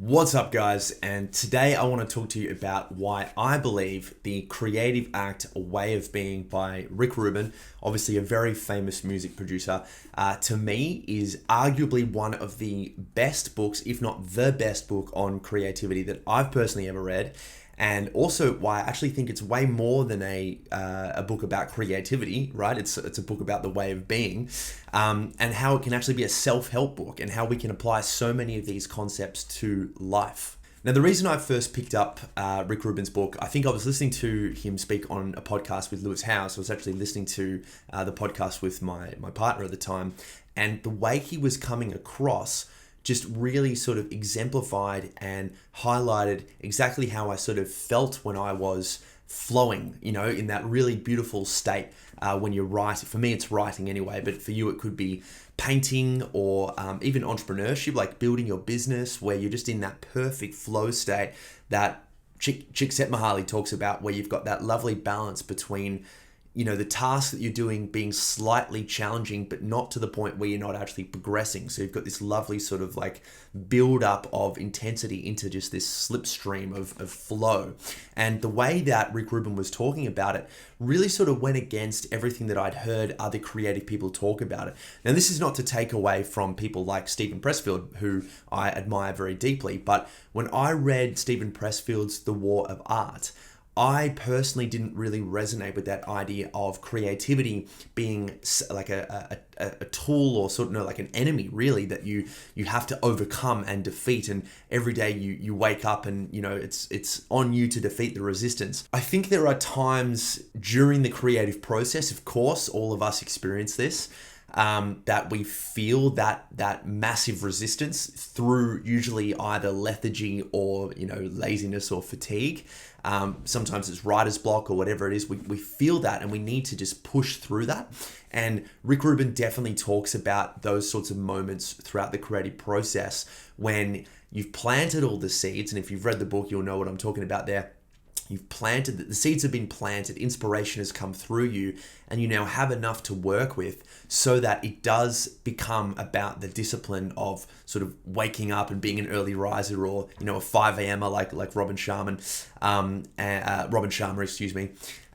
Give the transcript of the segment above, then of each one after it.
What's up, guys? And today I want to talk to you about why I believe the creative act, A Way of Being by Rick Rubin, obviously a very famous music producer, to me is arguably one of the best books, if not the best book on creativity that I've personally ever read. And also why I actually think it's way more than a book about creativity, right? It's a book about the way of being, and how it can actually be a self-help book and how we can apply so many of these concepts to life. Now, the reason I first picked up Rick Rubin's book, I think I was listening to him speak on a podcast with Lewis Howes. I was actually listening to the podcast with my partner at the time, and the way he was coming across just really sort of exemplified and highlighted exactly how I sort of felt when I was flowing, in that really beautiful state when you're writing. For me, it's writing anyway, but for you, it could be painting or even entrepreneurship, like building your business, where you're just in that perfect flow state that Csikszentmihalyi talks about, where you've got that lovely balance between the task that you're doing being slightly challenging, but not to the point where you're not actually progressing. So you've got this lovely sort of like build up of intensity into just this slipstream of flow. And the way that Rick Rubin was talking about it really sort of went against everything that I'd heard other creative people talk about it. Now, this is not to take away from people like Steven Pressfield, who I admire very deeply, but when I read Steven Pressfield's The War of Art, I personally didn't really resonate with that idea of creativity being like a tool, or sort of like an enemy, really, that you have to overcome and defeat. And every day you wake up and it's on you to defeat the resistance. I think there are times during the creative process, of course, all of us experience this, that we feel that massive resistance through usually either lethargy or laziness or fatigue. Sometimes it's writer's block or whatever it is. We feel that, and we need to just push through that. And Rick Rubin definitely talks about those sorts of moments throughout the creative process when you've planted all the seeds. And if you've read the book, you'll know what I'm talking about there. You've planted, the seeds have been planted, inspiration has come through you, and you now have enough to work with so that it does become about the discipline of sort of waking up and being an early riser, or, a 5 a.m.er like Robin Sharma,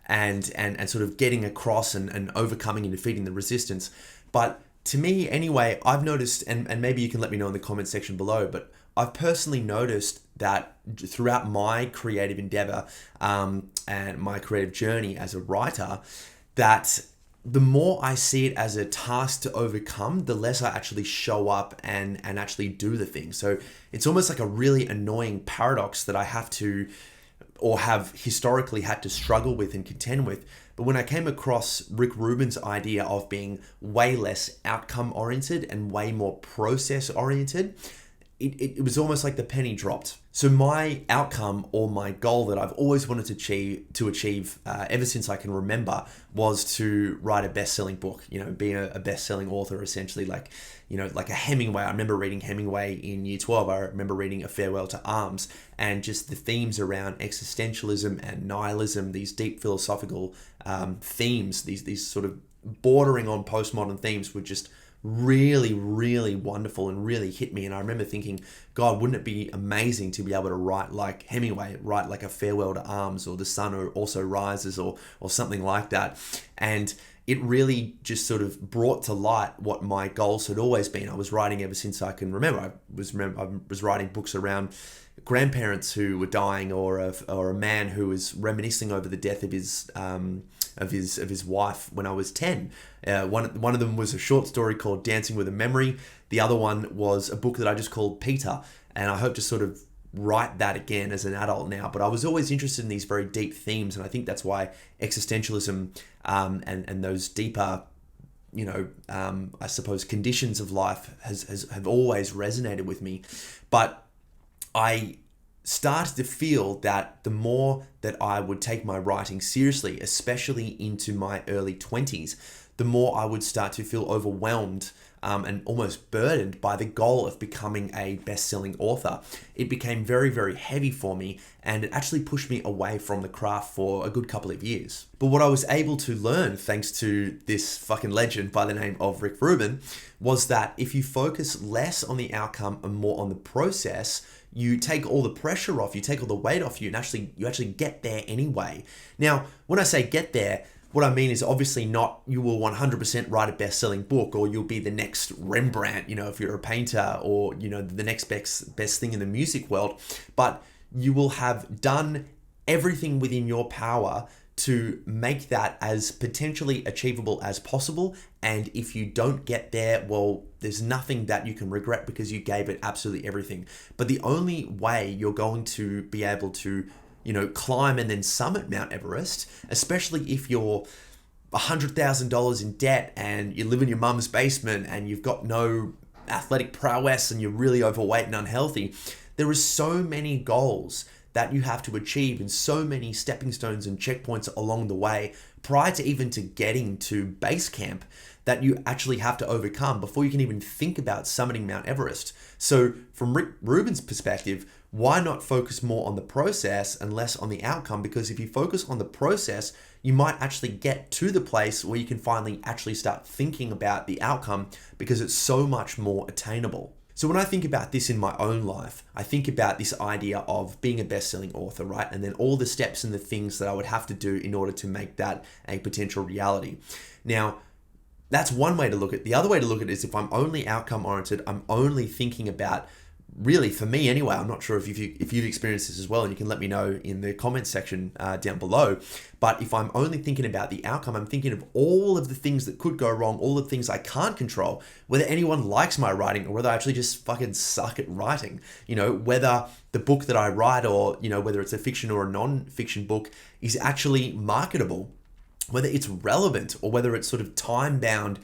and sort of getting across and overcoming and defeating the resistance. But to me anyway, I've noticed, and maybe you can let me know in the comment section below, but I've personally noticed that throughout my creative endeavor and my creative journey as a writer, that the more I see it as a task to overcome, the less I actually show up and actually do the thing. So it's almost like a really annoying paradox that I have to, or have historically had to struggle with and contend with. But when I came across Rick Rubin's idea of being way less outcome oriented and way more process oriented, it was almost like the penny dropped. So my outcome, or my goal that I've always wanted to achieve ever since I can remember, was to write a best-selling book, be a best-selling author, essentially, like a Hemingway. I remember reading Hemingway in year 12. I remember reading A Farewell to Arms, and just the themes around existentialism and nihilism, these deep philosophical themes, these sort of bordering on postmodern themes, were just really, really wonderful and really hit me. And I remember thinking, God, wouldn't it be amazing to be able to write like Hemingway, write like A Farewell to Arms, or The Sun Also Rises, or something like that. And it really just sort of brought to light what my goals had always been. I was writing ever since I can remember. I was writing books around grandparents who were dying, or a man who was reminiscing over the death of his wife when I was 10. One of them was a short story called Dancing with a Memory. The other one was a book that I just called Peter, and I hope to sort of write that again as an adult now. But I was always interested in these very deep themes, and I think that's why existentialism and those deeper, I suppose, conditions of life have always resonated with me. But I started to feel that the more that I would take my writing seriously, especially into my early 20s, the more I would start to feel overwhelmed and almost burdened by the goal of becoming a best-selling author. It became very, very heavy for me, and it actually pushed me away from the craft for a good couple of years. But what I was able to learn, thanks to this fucking legend by the name of Rick Rubin, was that if you focus less on the outcome and more on the process, you take all the pressure off, you take all the weight off you, and you actually get there anyway. Now, when I say get there, what I mean is obviously not you will 100% write a best-selling book, or you'll be the next Rembrandt, if you're a painter, or, the next best thing in the music world, but you will have done everything within your power to make that as potentially achievable as possible. And if you don't get there, well, there's nothing that you can regret because you gave it absolutely everything. But the only way you're going to be able to climb and then summit Mount Everest, especially if you're $100,000 in debt and you live in your mum's basement and you've got no athletic prowess and you're really overweight and unhealthy, there are so many goals that you have to achieve and so many stepping stones and checkpoints along the way prior to even to getting to base camp that you actually have to overcome before you can even think about summiting Mount Everest. So from Rick Rubin's perspective, why not focus more on the process and less on the outcome? Because if you focus on the process, you might actually get to the place where you can finally actually start thinking about the outcome because it's so much more attainable. So when I think about this in my own life, I think about this idea of being a best-selling author, right? And then all the steps and the things that I would have to do in order to make that a potential reality. Now, that's one way to look at it. The other way to look at it is if I'm only outcome-oriented, I'm only thinking about, really, for me anyway, I'm not sure if you've experienced this as well, and you can let me know in the comments section down below. But if I'm only thinking about the outcome, I'm thinking of all of the things that could go wrong, all the things I can't control, whether anyone likes my writing or whether I actually just fucking suck at writing. Whether the book that I write or, whether it's a fiction or a non-fiction book is actually marketable, whether it's relevant or whether it's sort of time-bound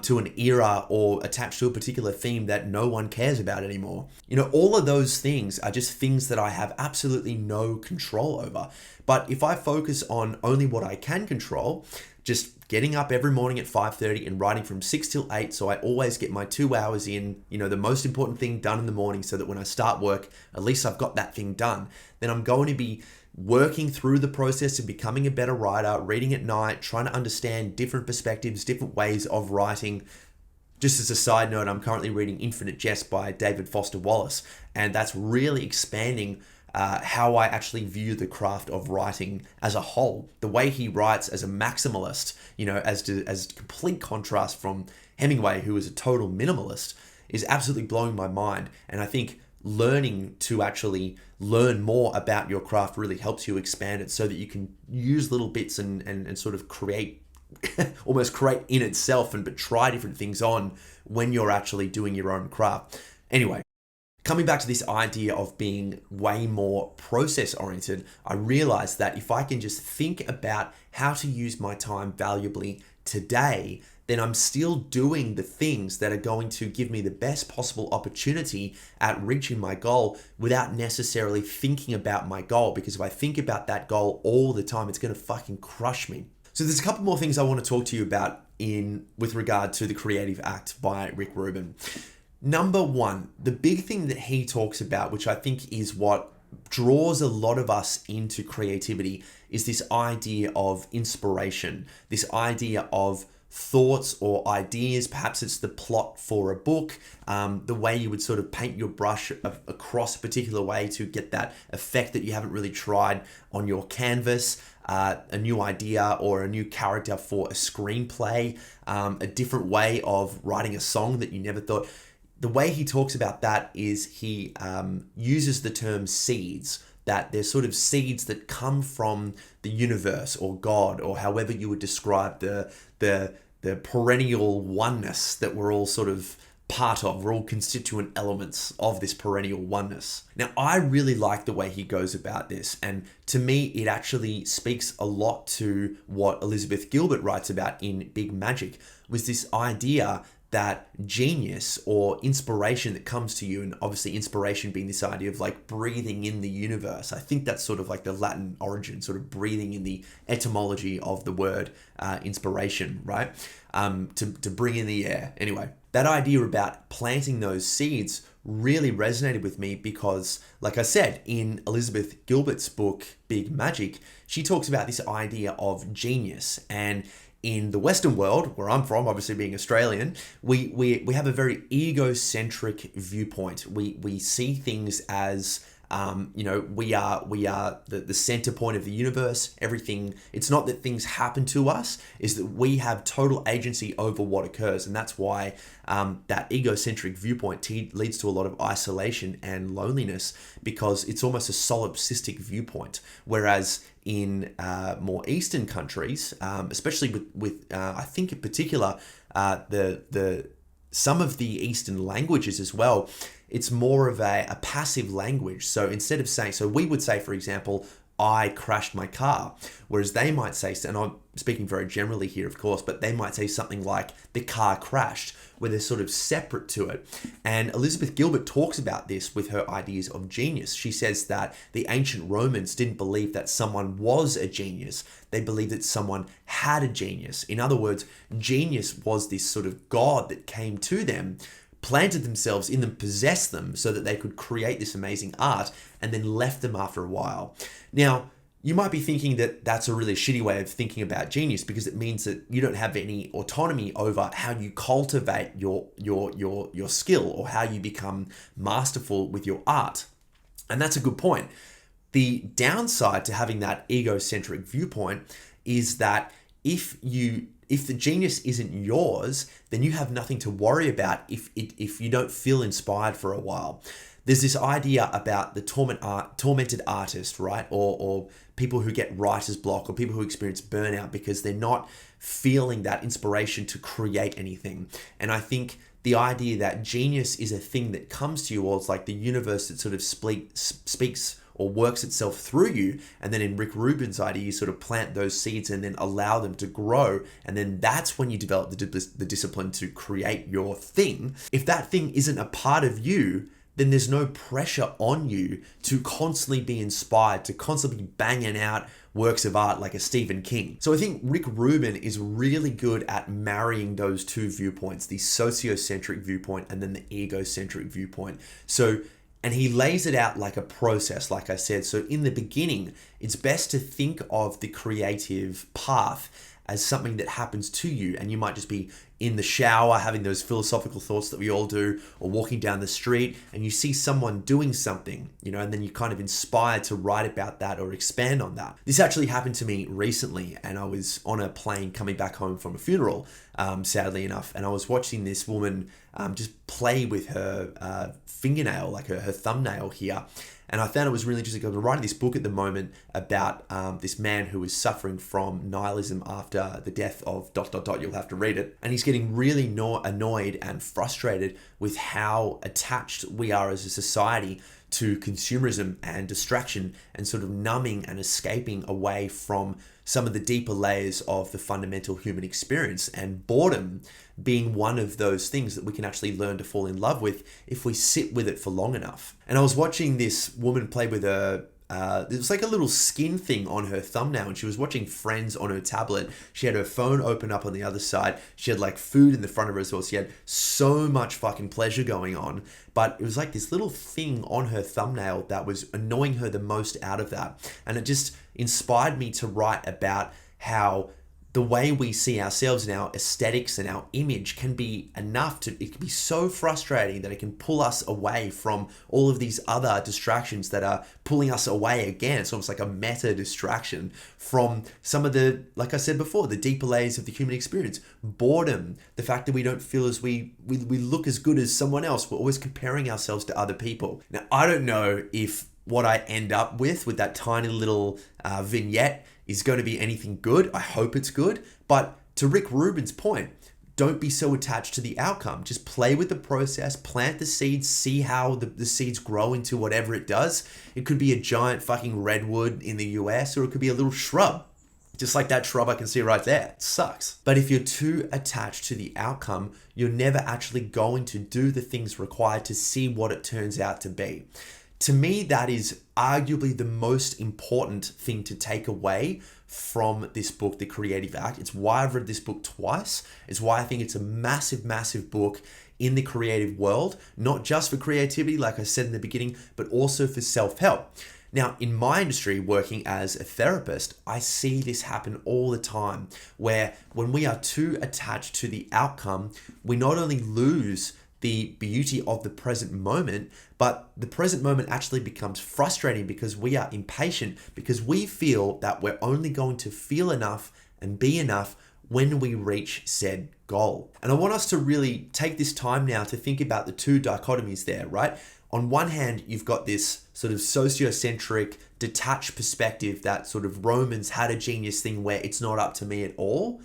to an era or attached to a particular theme that no one cares about anymore. All of those things are just things that I have absolutely no control over. But if I focus on only what I can control, just getting up every morning at 5:30 and writing from 6 till 8, so I always get my 2 hours in, the most important thing done in the morning, so that when I start work, at least I've got that thing done, then I'm going to be working through the process of becoming a better writer, reading at night, trying to understand different perspectives, different ways of writing. Just as a side note, I'm currently reading Infinite Jest by David Foster Wallace, and that's really expanding how I actually view the craft of writing as a whole. The way he writes as a maximalist, as complete contrast from Hemingway, who is a total minimalist, is absolutely blowing my mind. And I think learning to actually learn more about your craft really helps you expand it so that you can use little bits and sort of create, almost create in itself, but try different things on when you're actually doing your own craft. Anyway, coming back to this idea of being way more process oriented, I realized that if I can just think about how to use my time valuably today, then I'm still doing the things that are going to give me the best possible opportunity at reaching my goal without necessarily thinking about my goal. Because if I think about that goal all the time, it's going to fucking crush me. So there's a couple more things I want to talk to you about with regard to The Creative Act by Rick Rubin. Number one, the big thing that he talks about, which I think is what draws a lot of us into creativity, is this idea of inspiration, this idea of thoughts or ideas. Perhaps it's the plot for a book, the way you would sort of paint your brush across a particular way to get that effect that you haven't really tried on your canvas, a new idea or a new character for a screenplay, a different way of writing a song that you never thought. The way he talks about that is he uses the term seeds, that there's sort of seeds that come from the universe or God, or however you would describe the perennial oneness that we're all sort of part of. We're all constituent elements of this perennial oneness. Now, I really like the way he goes about this, and to me, it actually speaks a lot to what Elizabeth Gilbert writes about in Big Magic, was this idea that genius or inspiration that comes to you, and obviously inspiration being this idea of like breathing in the universe. I think that's sort of like the Latin origin, sort of breathing in the etymology of the word inspiration, right? To bring in the air. Anyway, that idea about planting those seeds really resonated with me because, like I said, in Elizabeth Gilbert's book, Big Magic, she talks about this idea of genius, and in the Western world, where I'm from, obviously being Australian, we have a very egocentric viewpoint. We see things as we are the center point of the universe. Everything. It's not that things happen to us; is that we have total agency over what occurs, and that's why that egocentric viewpoint leads to a lot of isolation and loneliness, because it's almost a solipsistic viewpoint. Whereas in more Eastern countries, especially with I think in particular the some of the Eastern languages as well, it's more of a passive language. So instead of saying, so we would say, for example, I crashed my car, whereas they might say, and I'm speaking very generally here, of course, but they might say something like the car crashed, where they're sort of separate to it. And Elizabeth Gilbert talks about this with her ideas of genius. She says that the ancient Romans didn't believe that someone was a genius. They believed that someone had a genius. In other words, genius was this sort of god that came to them, planted themselves in them, possessed them so that they could create this amazing art, and then left them after a while. Now, you might be thinking that that's a really shitty way of thinking about genius, because it means that you don't have any autonomy over how you cultivate your skill or how you become masterful with your art. And that's a good point. The downside to having that egocentric viewpoint is that if the genius isn't yours, then you have nothing to worry about if you don't feel inspired for a while. There's this idea about the tormented artist, right? Or people who get writer's block, or people who experience burnout because they're not feeling that inspiration to create anything. And I think the idea that genius is a thing that comes to you, or it's like the universe that sort of speaks or works itself through you, and then in Rick Rubin's idea, you sort of plant those seeds and then allow them to grow, and then that's when you develop the discipline to create your thing. If that thing isn't a part of you, then there's no pressure on you to constantly be inspired, to constantly be banging out works of art like a Stephen King. So I think Rick Rubin is really good at marrying those two viewpoints, the sociocentric viewpoint and then the egocentric viewpoint. And he lays it out like a process, like I said. So in the beginning, it's best to think of the creative path as something that happens to you. And you might just be in the shower having those philosophical thoughts that we all do, or walking down the street and you see someone doing something, and then you're kind of inspired to write about that or expand on that. This actually happened to me recently, and I was on a plane coming back home from a funeral, sadly enough, and I was watching this woman just play with her fingernail, like her thumbnail here. And I found it was really interesting. I'm writing this book at the moment about this man who is suffering from nihilism after the death of ... You'll have to read it. And he's getting really annoyed and frustrated with how attached we are as a society to consumerism and distraction, and sort of numbing and escaping away from some of the deeper layers of the fundamental human experience, and boredom being one of those things that we can actually learn to fall in love with if we sit with it for long enough. And I was watching this woman play with it was like a little skin thing on her thumbnail, and she was watching Friends on her tablet. She had her phone open up on the other side. She had like food in the front of her as well. She had so much fucking pleasure going on, but it was like this little thing on her thumbnail that was annoying her the most out of that. And it just inspired me to write about how the way we see ourselves and our aesthetics and our image can be it can be so frustrating that it can pull us away from all of these other distractions that are pulling us away again. It's almost like a meta distraction from some of the, like I said before, the deeper layers of the human experience. Boredom, the fact that we don't feel as we look as good as someone else. We're always comparing ourselves to other people. Now, I don't know if what I end up with that tiny little vignette is going to be anything good. I hope it's good. But to Rick Rubin's point, don't be so attached to the outcome. Just play with the process, plant the seeds, see how the seeds grow into whatever it does. It could be a giant fucking redwood in the US, or it could be a little shrub. Just like that shrub I can see right there. It sucks. But if you're too attached to the outcome, you're never actually going to do the things required to see what it turns out to be. To me, that is arguably the most important thing to take away from this book, The Creative Act. It's why I've read this book twice. It's why I think it's a massive, massive book in the creative world, not just for creativity, like I said in the beginning, but also for self-help. Now, in my industry, working as a therapist, I see this happen all the time, where when we are too attached to the outcome, we not only lose the beauty of the present moment, but the present moment actually becomes frustrating because we are impatient, because we feel that we're only going to feel enough and be enough when we reach said goal. And I want us to really take this time now to think about the two dichotomies there, right? On one hand, you've got this sort of sociocentric, detached perspective that sort of Romans had a genius thing where it's not up to me at all,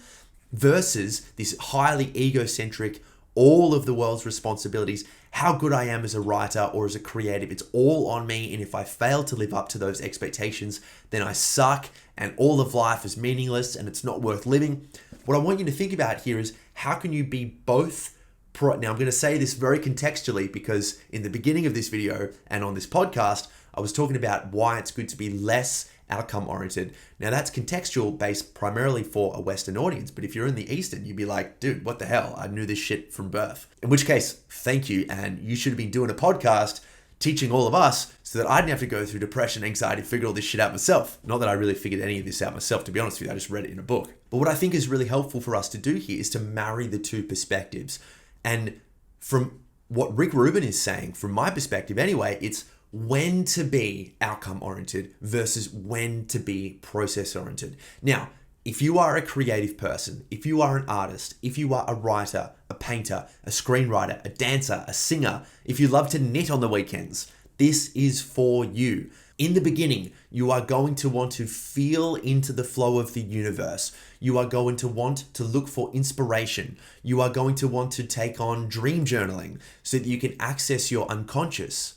versus this highly egocentric, all of the world's responsibilities, how good I am as a writer or as a creative, it's all on me. And if I fail to live up to those expectations, then I suck and all of life is meaningless and it's not worth living. What I want you to think about here is how can you be both now, I'm going to say this very contextually because in the beginning of this video and on this podcast, I was talking about why it's good to be less outcome oriented. Now that's contextual based primarily for a Western audience, but if you're in the Eastern, you'd be like, dude, what the hell? I knew this shit from birth. In which case, thank you. And you should have been doing a podcast teaching all of us so that I didn't have to go through depression, anxiety, figure all this shit out myself. Not that I really figured any of this out myself, to be honest with you, I just read it in a book. But what I think is really helpful for us to do here is to marry the two perspectives. And from what Rick Rubin is saying, from my perspective anyway, it's when to be outcome oriented versus when to be process oriented. Now, if you are a creative person, if you are an artist, if you are a writer, a painter, a screenwriter, a dancer, a singer, if you love to knit on the weekends, this is for you. In the beginning, you are going to want to feel into the flow of the universe. You are going to want to look for inspiration. You are going to want to take on dream journaling so that you can access your unconscious.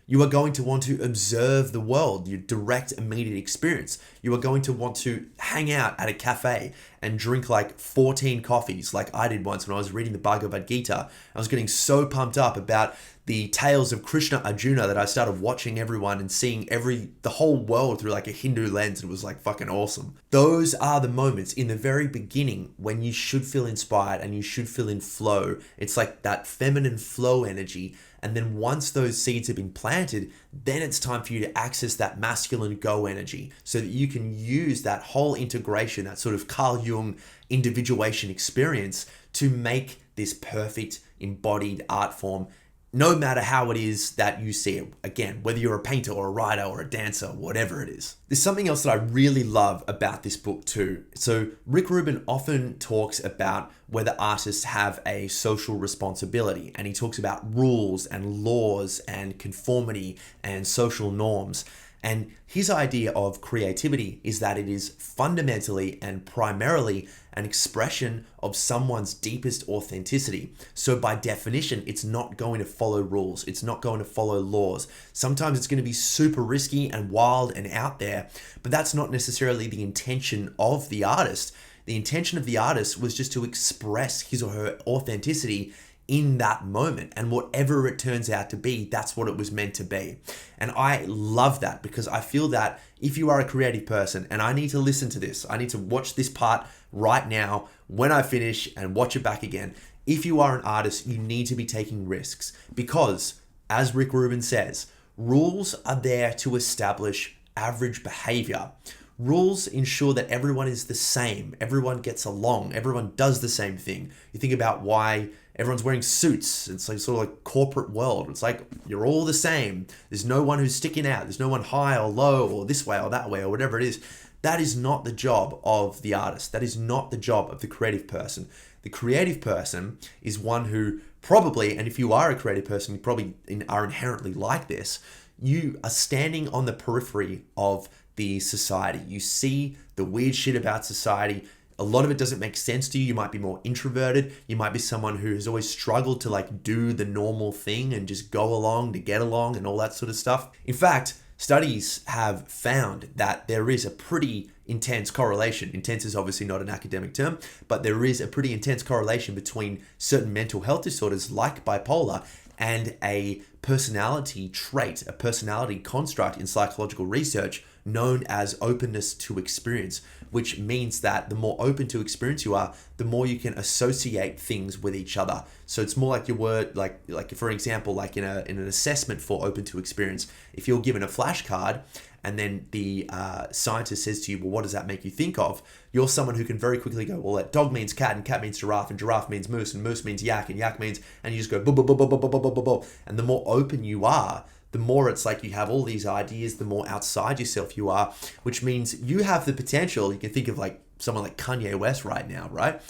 You are going to want to observe the world, your direct, immediate experience. You are going to want to hang out at a cafe and drink like 14 coffees like I did once when I was reading the Bhagavad Gita. I was getting so pumped up about the tales of Krishna Arjuna that I started watching everyone and seeing the whole world through like a Hindu lens. It was like fucking awesome. Those are the moments in the very beginning when you should feel inspired and you should feel in flow. It's like that feminine flow energy. And then once those seeds have been planted, then it's time for you to access that masculine go energy so that you can use that whole integration, that sort of Carl Jung individuation experience to make this perfect embodied art form, no matter how it is that you see it. Again, whether you're a painter or a writer or a dancer, whatever it is. There's something else that I really love about this book too. So Rick Rubin often talks about whether artists have a social responsibility, and he talks about rules and laws and conformity and social norms. And his idea of creativity is that it is fundamentally and primarily an expression of someone's deepest authenticity. So by definition, it's not going to follow rules. It's not going to follow laws. Sometimes it's going to be super risky and wild and out there, but that's not necessarily the intention of the artist. The intention of the artist was just to express his or her authenticity in that moment, and whatever it turns out to be, that's what it was meant to be. And I love that because I feel that if you are a creative person, and I need to listen to this, I need to watch this part right now when I finish and watch it back again. If you are an artist, you need to be taking risks because, as Rick Rubin says, rules are there to establish average behavior. Rules ensure that everyone is the same, everyone gets along, everyone does the same thing. You think about why everyone's wearing suits. It's like sort of like corporate world. It's like you're all the same. There's no one who's sticking out. There's no one high or low or this way or that way or whatever it is. That is not the job of the artist. That is not the job of the creative person. The creative person is one who probably, and if you are a creative person, you probably are inherently like this, you are standing on the periphery of the society. You see the weird shit about society. A lot of it doesn't make sense to you. You might be more introverted. You might be someone who has always struggled to like do the normal thing and just go along to get along and all that sort of stuff. In fact, studies have found that there is a pretty intense correlation. Intense is obviously not an academic term, but there is a pretty intense correlation between certain mental health disorders like bipolar and a personality trait, a personality construct in psychological research known as openness to experience, which means that the more open to experience you are, the more you can associate things with each other. So it's more like your word, like for example, like in an assessment for open to experience, if you're given a flashcard and then the scientist says to you, well, what does that make you think of? You're someone who can very quickly go, well, that dog means cat, and cat means giraffe, and giraffe means moose, and moose means yak, and yak means, and you just go, blah, blah, blah, blah, blah, blah, blah, blah, blah. And the more open you are, the more it's like you have all these ideas, the more outside yourself you are, which means you have the potential. You can think of like someone like Kanye West right now, right?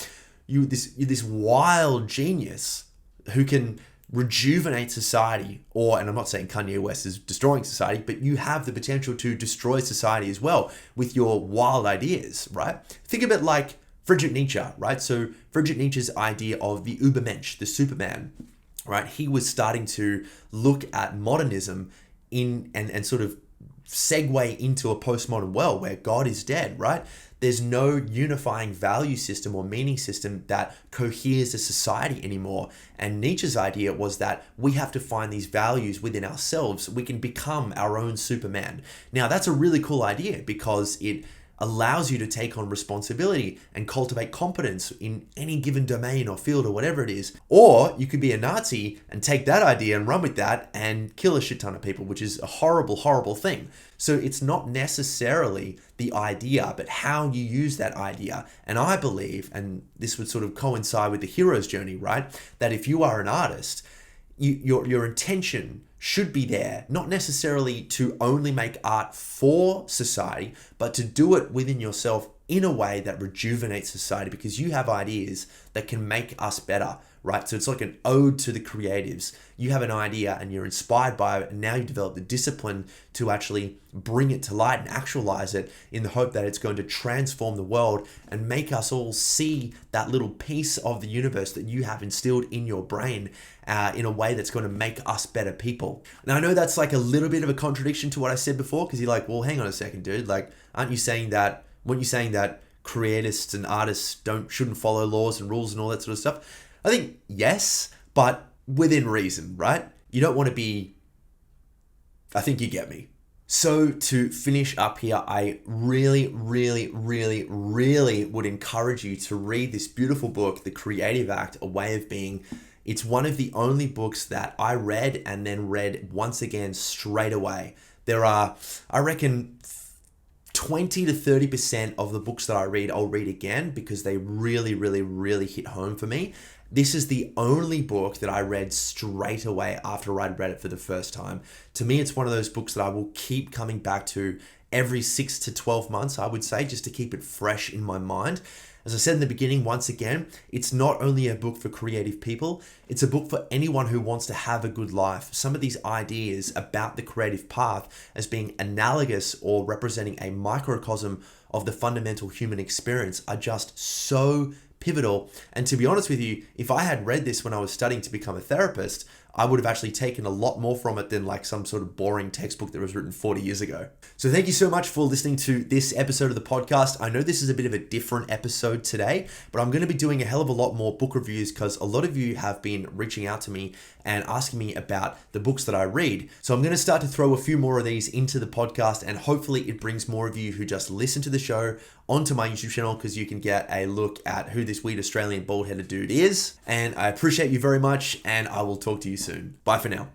You're this wild genius who can rejuvenate society, and I'm not saying Kanye West is destroying society, but you have the potential to destroy society as well with your wild ideas, right? Think of it like Friedrich Nietzsche, right? So Friedrich Nietzsche's idea of the Übermensch, the Superman, right? He was starting to look at modernism and sort of segue into a postmodern world where God is dead, right? There's no unifying value system or meaning system that coheres a society anymore. And Nietzsche's idea was that we have to find these values within ourselves. We can become our own Superman. Now, that's a really cool idea because it allows you to take on responsibility and cultivate competence in any given domain or field or whatever it is. Or you could be a Nazi and take that idea and run with that and kill a shit ton of people, which is a horrible, horrible thing. So it's not necessarily the idea, but how you use that idea. And I believe, and this would sort of coincide with the hero's journey, right? That if you are an artist, your intention should be there, not necessarily to only make art for society, but to do it within yourself in a way that rejuvenates society because you have ideas that can make us better, right? So it's like an ode to the creatives. You have an idea and you're inspired by it, and now you develop the discipline to actually bring it to light and actualize it in the hope that it's going to transform the world and make us all see that little piece of the universe that you have instilled in your brain in a way that's going to make us better people. Now, I know that's like a little bit of a contradiction to what I said before, because you're like, well, hang on a second, dude. Like, weren't you saying that creatists and artists shouldn't follow laws and rules and all that sort of stuff? I think yes, but within reason, right? You don't want to be, I think you get me. So to finish up here, I really, really, really, really would encourage you to read this beautiful book, The Creative Act, A Way of Being. It's one of the only books that I read and then read once again straight away. There are, I reckon, 20 to 30% of the books that I read, I'll read again because they really, really, really hit home for me. This is the only book that I read straight away after I'd read it for the first time. To me, it's one of those books that I will keep coming back to every 6 to 12 months, I would say, just to keep it fresh in my mind. As I said in the beginning, once again, it's not only a book for creative people, it's a book for anyone who wants to have a good life. Some of these ideas about the creative path as being analogous or representing a microcosm of the fundamental human experience are just so pivotal. And to be honest with you, if I had read this when I was studying to become a therapist, I would have actually taken a lot more from it than like some sort of boring textbook that was written 40 years ago. So thank you so much for listening to this episode of the podcast. I know this is a bit of a different episode today, but I'm going to be doing a hell of a lot more book reviews because a lot of you have been reaching out to me and asking me about the books that I read. So I'm going to start to throw a few more of these into the podcast, and hopefully it brings more of you who just listen to the show onto my YouTube channel because you can get a look at who this weird Australian bald-headed dude is. And I appreciate you very much, and I will talk to you soon. Bye for now.